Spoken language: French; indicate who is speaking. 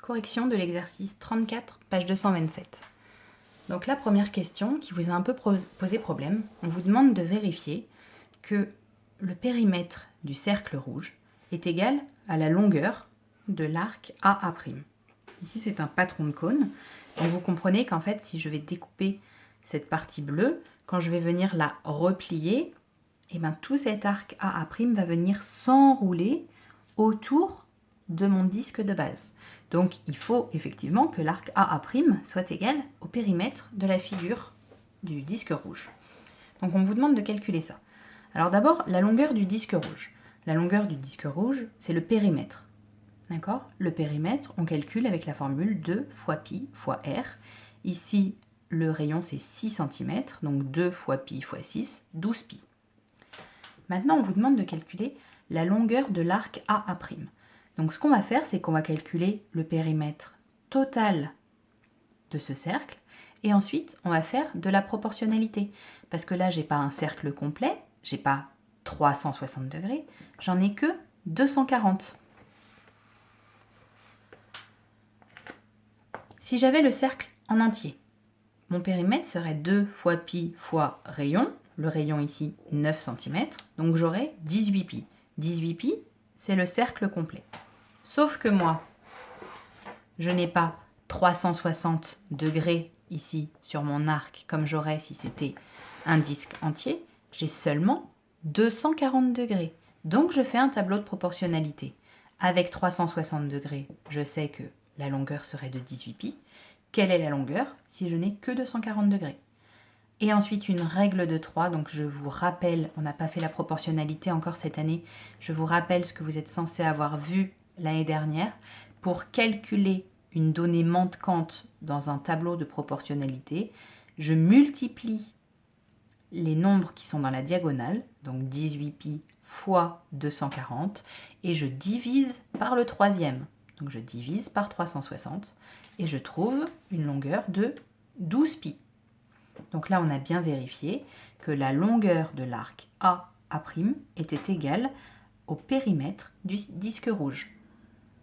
Speaker 1: Correction de l'exercice 34, page 227. Donc la première question qui vous a un peu posé problème, on vous demande de vérifier que le périmètre du cercle rouge est égal à la longueur de l'arc AA'. Ici c'est un patron de cône, donc vous comprenez qu'en fait si je vais découper cette partie bleue, quand je vais venir la replier, et bien tout cet arc AA' va venir s'enrouler autour de mon disque de base. Donc il faut effectivement que l'arc AA' soit égal au périmètre de la figure du disque rouge. Donc on vous demande de calculer ça. Alors d'abord, la longueur du disque rouge. La longueur du disque rouge, c'est le périmètre. D'accord ? Le périmètre, on calcule avec la formule 2 fois pi fois r. Ici, le rayon, c'est 6 cm, donc 2 fois pi fois 6, 12 pi. Maintenant, on vous demande de calculer la longueur de l'arc AA'. Donc ce qu'on va faire, c'est qu'on va calculer le périmètre total de ce cercle et ensuite on va faire de la proportionnalité. Parce que là, j'ai pas un cercle complet, j'ai pas 360 degrés, j'en ai que 240. Si j'avais le cercle en entier, mon périmètre serait 2 fois pi fois rayon, le rayon ici 9 cm, donc j'aurais 18 pi. 18 pi, c'est le cercle complet. Sauf que moi, je n'ai pas 360 degrés ici sur mon arc comme j'aurais si c'était un disque entier, j'ai seulement 240 degrés. Donc je fais un tableau de proportionnalité. Avec 360 degrés, je sais que la longueur serait de 18 pi. Quelle est la longueur si je n'ai que 240 degrés? Et ensuite une règle de 3, donc je vous rappelle, on n'a pas fait la proportionnalité encore cette année, je vous rappelle ce que vous êtes censé avoir vu l'année dernière. Pour calculer une donnée manquante dans un tableau de proportionnalité, je multiplie les nombres qui sont dans la diagonale, donc 18 pi fois 240, et je divise par le troisième. Donc je divise par 360 et je trouve une longueur de 12 pi. Donc là, on a bien vérifié que la longueur de l'arc AA' était égale au périmètre du disque rouge.